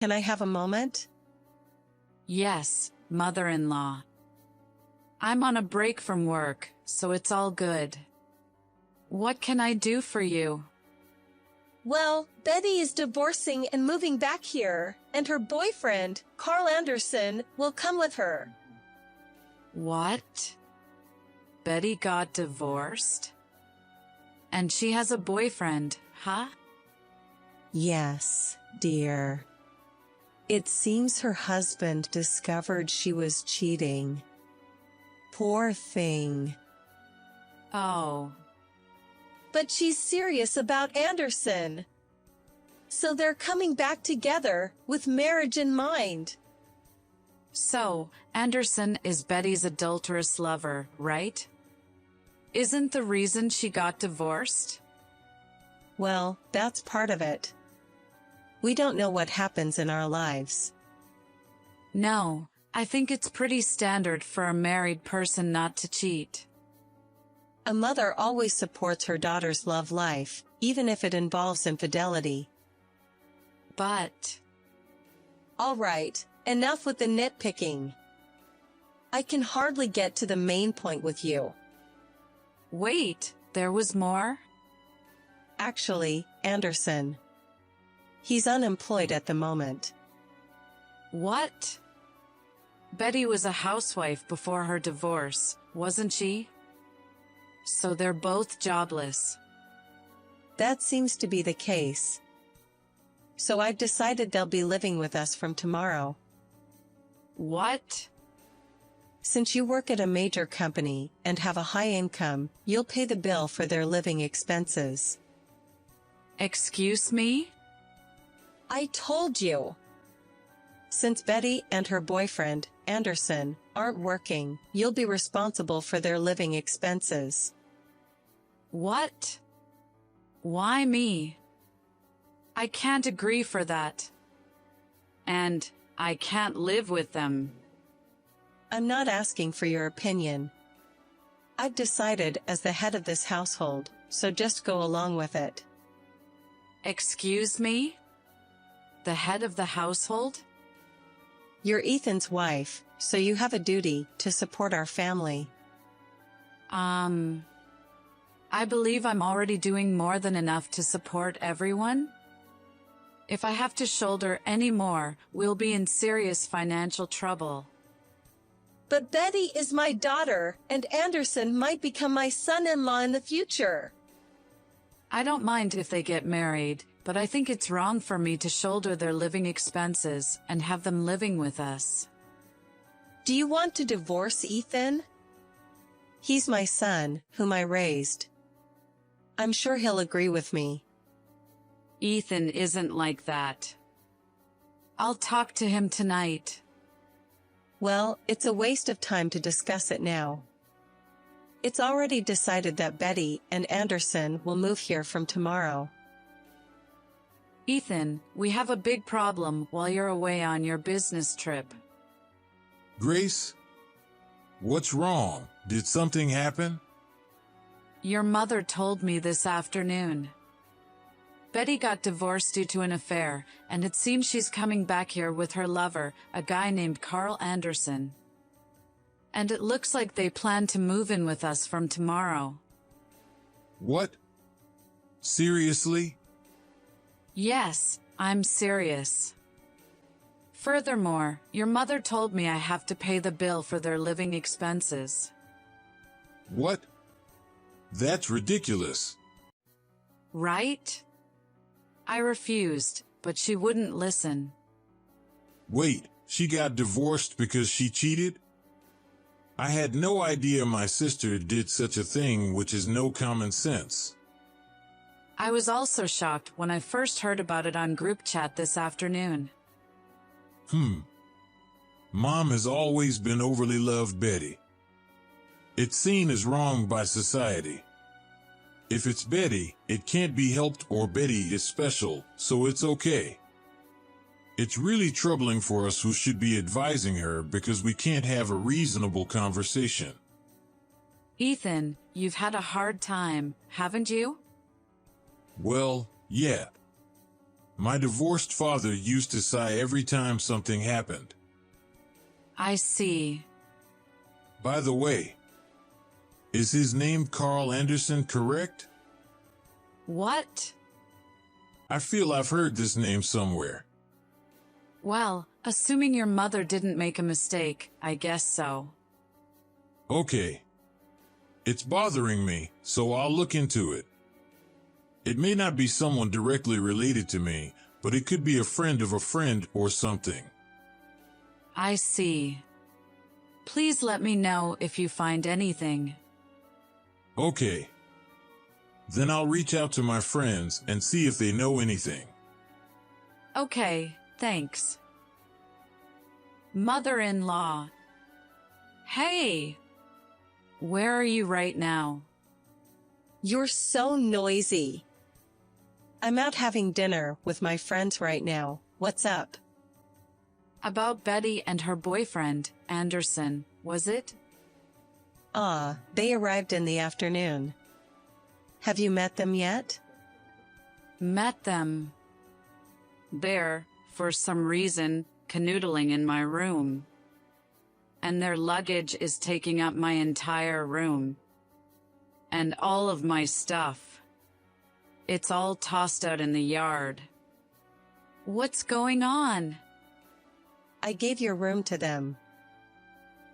Can I have a moment? Yes, mother-in-law. I'm on a break from work, so it's all good. What can I do for you? Well, Betty is divorcing and moving back here, and her boyfriend, Carl Anderson, will come with her. What? Betty got divorced? And she has a boyfriend, huh? Yes, dear. It seems her husband discovered she was cheating. Poor thing. Oh. But she's serious about Anderson. So they're coming back together, with marriage in mind. So, Anderson is Betty's adulterous lover, right? Isn't the reason she got divorced? Well, that's part of it. We don't know what happens in our lives. No, I think it's pretty standard for a married person not to cheat. A mother always supports her daughter's love life, even if it involves infidelity. But... All right, enough with the nitpicking. I can hardly get to the main point with you. Wait, there was more? Actually, Anderson. He's unemployed at the moment. What? Betty was a housewife before her divorce, wasn't she? So they're both jobless. That seems to be the case. So I've decided they'll be living with us from tomorrow. What? Since you work at a major company and have a high income, you'll pay the bill for their living expenses. Excuse me? I told you. Since Betty and her boyfriend, Anderson, aren't working, you'll be responsible for their living expenses. What? Why me? I can't agree for that. And I can't live with them. I'm not asking for your opinion. I've decided as the head of this household, so just go along with it. Excuse me? The head of the household? You're Ethan's wife, so you have a duty to support our family. I believe I'm already doing more than enough to support everyone. If I have to shoulder any more, we'll be in serious financial trouble. But Betty is my daughter, and Anderson might become my son-in-law in the future. I don't mind if they get married, but I think it's wrong for me to shoulder their living expenses and have them living with us. Do you want to divorce Ethan? He's my son, whom I raised. I'm sure he'll agree with me. Ethan isn't like that. I'll talk to him tonight. Well, it's a waste of time to discuss it now. It's already decided that Betty and Anderson will move here from tomorrow. Ethan, we have a big problem while you're away on your business trip. Grace? What's wrong? Did something happen? Your mother told me this afternoon. Betty got divorced due to an affair, and it seems she's coming back here with her lover, a guy named Carl Anderson. And it looks like they plan to move in with us from tomorrow. What? Seriously? Yes, I'm serious. Furthermore, your mother told me I have to pay the bill for their living expenses. What? That's ridiculous. Right? I refused, but she wouldn't listen. Wait, she got divorced because she cheated? I had no idea my sister did such a thing, which is no common sense. I was also shocked when I first heard about it on group chat this afternoon. Mom has always been overly loved Betty. It's seen as wrong by society. If it's Betty, it can't be helped, or Betty is special, so it's okay. It's really troubling for us who should be advising her because we can't have a reasonable conversation. Ethan, you've had a hard time, haven't you? Well, yeah. My divorced father used to sigh every time something happened. I see. By the way, is his name Carl Anderson correct? What? I feel I've heard this name somewhere. Well, assuming your mother didn't make a mistake, I guess so. Okay. It's bothering me, so I'll look into it. It may not be someone directly related to me, but it could be a friend of a friend or something. I see. Please let me know if you find anything. Okay. Then I'll reach out to my friends and see if they know anything. Okay, thanks. Mother-in-law. Hey! Where are you right now? You're so noisy. I'm out having dinner with my friends right now. What's up? About Betty and her boyfriend, Anderson, was it? They arrived in the afternoon. Have you met them yet? Met them. They're, for some reason, canoodling in my room. And their luggage is taking up my entire room. And all of my stuff. It's all tossed out in the yard. What's going on? I gave your room to them.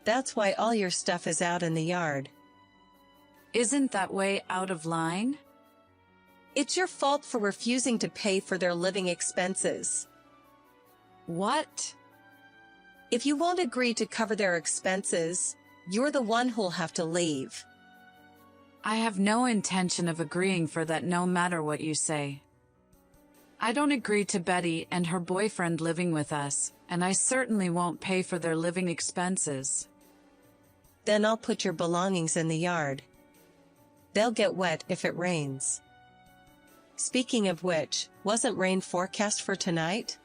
That's why all your stuff is out in the yard. Isn't that way out of line? It's your fault for refusing to pay for their living expenses. What? If you won't agree to cover their expenses, you're the one who'll have to leave. I have no intention of agreeing for that no matter what you say. I don't agree to Betty and her boyfriend living with us, and I certainly won't pay for their living expenses. Then I'll put your belongings in the yard. They'll get wet if it rains. Speaking of which, wasn't rain forecast for tonight?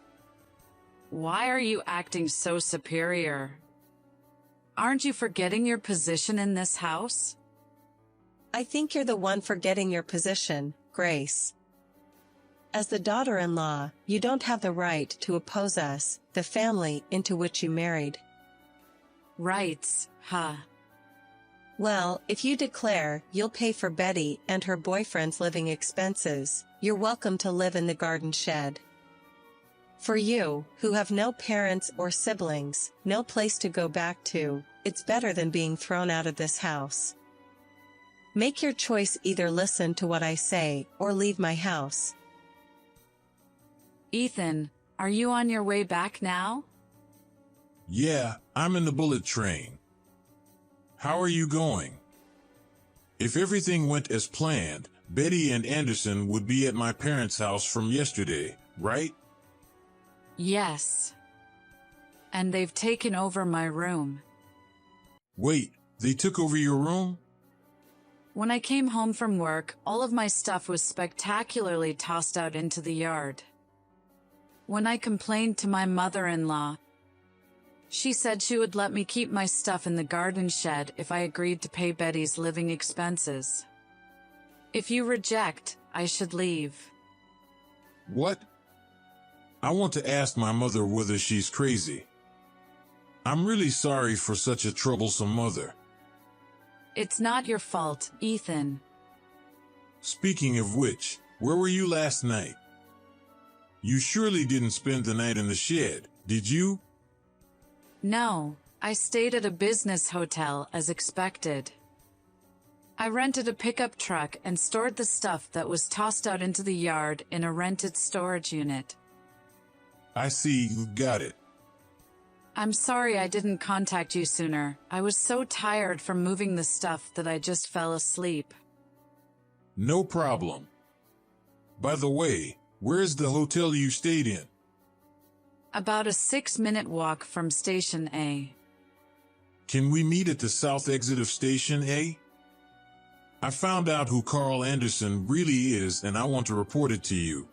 Why are you acting so superior? Aren't you forgetting your position in this house? I think you're the one forgetting your position, Grace. As the daughter-in-law, you don't have the right to oppose us, the family into which you married. Rights, huh? Well, if you declare you'll pay for Betty and her boyfriend's living expenses, you're welcome to live in the garden shed. For you, who have no parents or siblings, no place to go back to, it's better than being thrown out of this house. Make your choice: either listen to what I say or leave my house. Ethan, are you on your way back now? Yeah, I'm in the bullet train. How are you going? If everything went as planned, Betty and Anderson would be at my parents' house from yesterday, right? Yes. And they've taken over my room. Wait, they took over your room? When I came home from work, all of my stuff was spectacularly tossed out into the yard. When I complained to my mother-in-law, she said she would let me keep my stuff in the garden shed if I agreed to pay Betty's living expenses. If you reject, I should leave. What? I want to ask my mother whether she's crazy. I'm really sorry for such a troublesome mother. It's not your fault, Ethan. Speaking of which, where were you last night? You surely didn't spend the night in the shed, did you? No, I stayed at a business hotel as expected. I rented a pickup truck and stored the stuff that was tossed out into the yard in a rented storage unit. I see, you got it. I'm sorry I didn't contact you sooner. I was so tired from moving the stuff that I just fell asleep. No problem. By the way, where's the hotel you stayed in? About a 6-minute walk from Station A. Can we meet at the south exit of Station A? I found out who Carl Anderson really is, and I want to report it to you.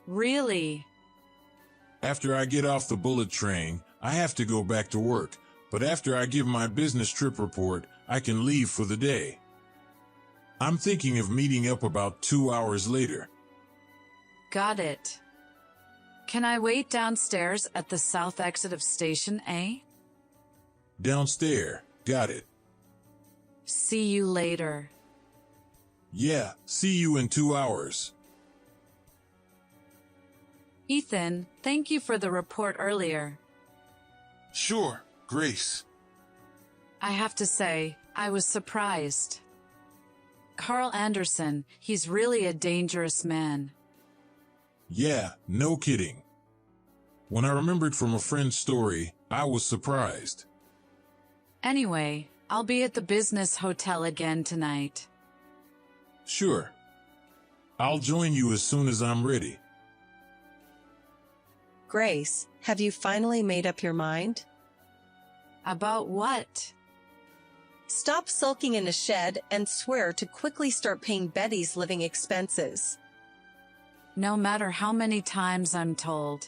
Really? After I get off the bullet train, I have to go back to work, but after I give my business trip report, I can leave for the day. I'm thinking of meeting up about 2 hours later. Got it. Can I wait downstairs at the south exit of Station A? Downstairs. Got it. See you later. Yeah, see you in 2 hours. Ethan, thank you for the report earlier. Sure, Grace. I have to say, I was surprised. Carl Anderson, he's really a dangerous man. Yeah, no kidding. When I remembered from a friend's story, I was surprised. Anyway, I'll be at the business hotel again tonight. Sure. I'll join you as soon as I'm ready. Grace, have you finally made up your mind? About what? Stop sulking in a shed and swear to quickly start paying Betty's living expenses. No matter how many times I'm told.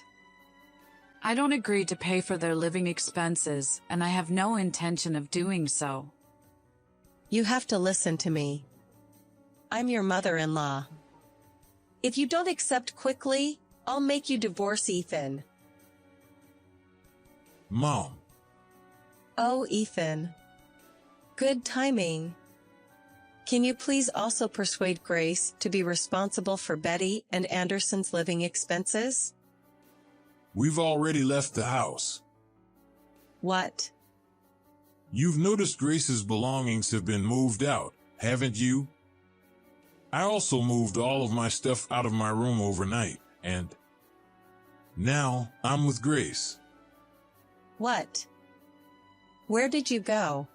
I don't agree to pay for their living expenses, and I have no intention of doing so. You have to listen to me. I'm your mother-in-law. If you don't accept quickly, I'll make you divorce Ethan. Mom. Oh, Ethan. Good timing. Can you please also persuade Grace to be responsible for Betty and Anderson's living expenses? We've already left the house. What? You've noticed Grace's belongings have been moved out, haven't you? I also moved all of my stuff out of my room overnight, and now I'm with Grace. What? Where did you go?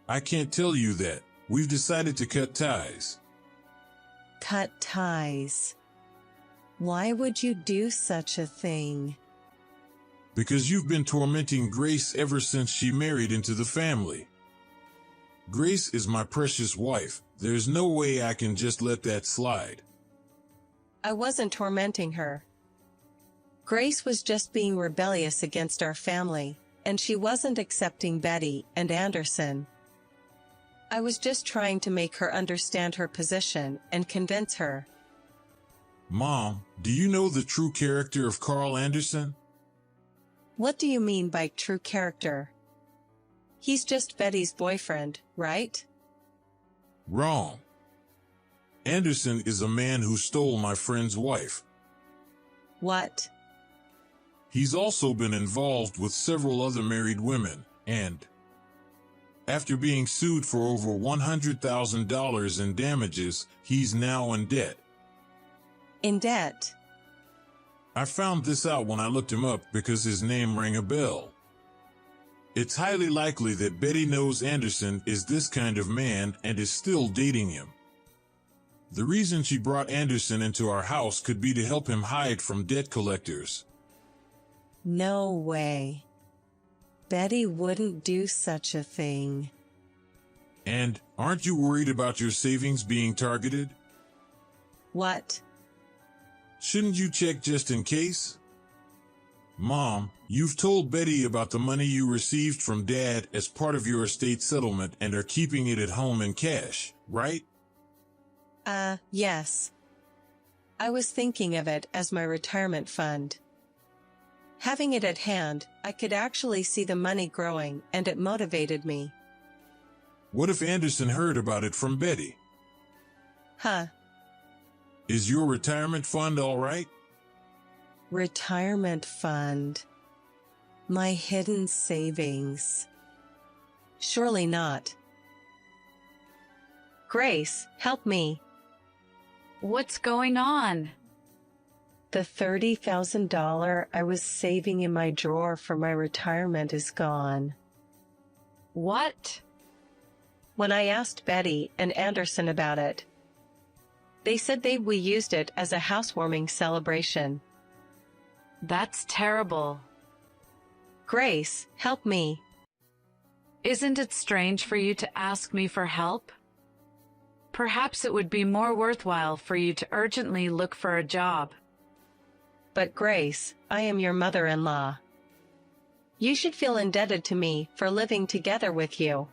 I can't tell you that. We've decided to cut ties. Cut ties. Why would you do such a thing? Because you've been tormenting Grace ever since she married into the family. Grace is my precious wife. There's no way I can just let that slide. I wasn't tormenting her. Grace was just being rebellious against our family, and she wasn't accepting Betty and Anderson. I was just trying to make her understand her position and convince her. Mom, do you know the true character of Carl Anderson? What do you mean by true character? He's just Betty's boyfriend, right? Wrong. Anderson is a man who stole my friend's wife. What? He's also been involved with several other married women, and after being sued for over $100,000 in damages, he's now in debt. In debt? I found this out when I looked him up because his name rang a bell. It's highly likely that Betty knows Anderson is this kind of man and is still dating him. The reason she brought Anderson into our house could be to help him hide from debt collectors. No way. Betty wouldn't do such a thing. And aren't you worried about your savings being targeted? What? Shouldn't you check just in case? Mom, you've told Betty about the money you received from Dad as part of your estate settlement and are keeping it at home in cash, right? Yes. I was thinking of it as my retirement fund. Having it at hand, I could actually see the money growing, and it motivated me. What if Anderson heard about it from Betty? Huh. Is your retirement fund all right? Retirement fund. My hidden savings. Surely not. Grace, help me. What's going on? The $30,000 I was saving in my drawer for my retirement is gone. What? When I asked Betty and Anderson about it, they said we used it as a housewarming celebration. That's terrible. Grace, help me. Isn't it strange for you to ask me for help? Perhaps it would be more worthwhile for you to urgently look for a job. But Grace, I am your mother-in-law. You should feel indebted to me for living together with you.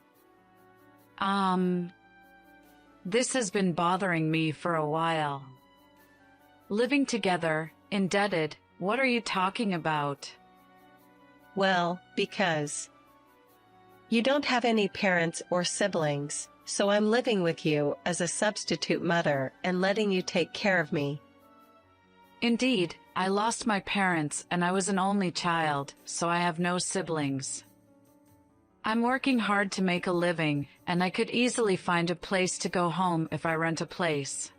This has been bothering me for a while. Living together, indebted, What are you talking about? Well, because you don't have any parents or siblings, so I'm living with you as a substitute mother and letting you take care of me. Indeed, I lost my parents and I was an only child, so I have no siblings. I'm working hard to make a living, and I could easily find a place to go home if I rent a place.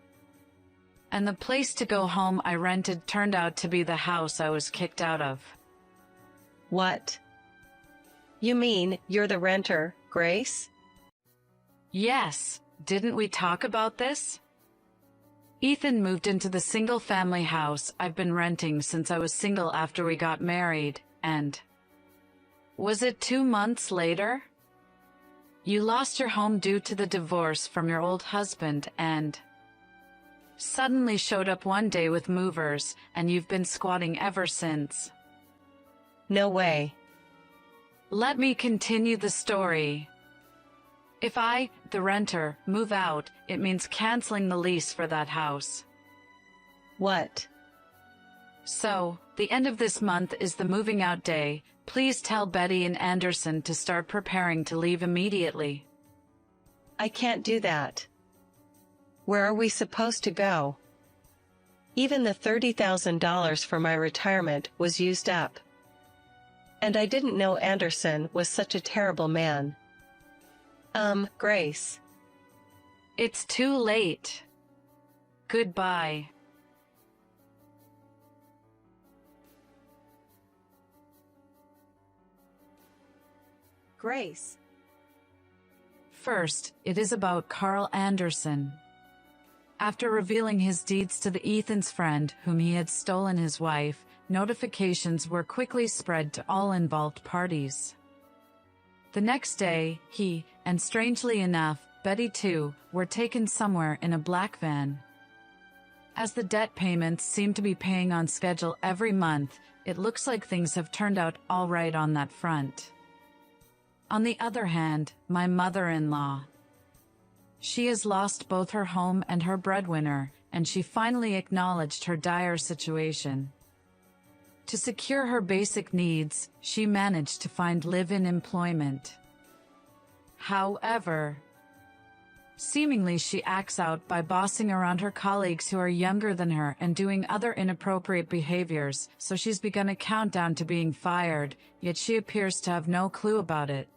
And the place to go home I rented turned out to be the house I was kicked out of. What? You mean you're the renter, Grace? Yes, didn't we talk about this? Ethan moved into the single-family house I've been renting since I was single after we got married, and... Was it 2 months later? You lost your home due to the divorce from your old husband and... suddenly showed up one day with movers, and you've been squatting ever since. No way. Let me continue the story. If I, the renter, move out, it means canceling the lease for that house. What? So, the end of this month is the moving out day. Please tell Betty and Anderson to start preparing to leave immediately. I can't do that. Where are we supposed to go? Even the $30,000 for my retirement was used up. And I didn't know Anderson was such a terrible man. Grace. It's too late. Goodbye. Grace. First, it is about Carl Anderson. After revealing his deeds to the Ethan's friend whom he had stolen his wife, notifications were quickly spread to all involved parties. The next day, he, and strangely enough, Betty too, were taken somewhere in a black van. As the debt payments seem to be paying on schedule every month, it looks like things have turned out all right on that front. On the other hand, my mother-in-law. She has lost both her home and her breadwinner, and she finally acknowledged her dire situation. To secure her basic needs, she managed to find live-in employment. However, seemingly she acts out by bossing around her colleagues who are younger than her and doing other inappropriate behaviors, so she's begun a countdown to being fired, yet she appears to have no clue about it.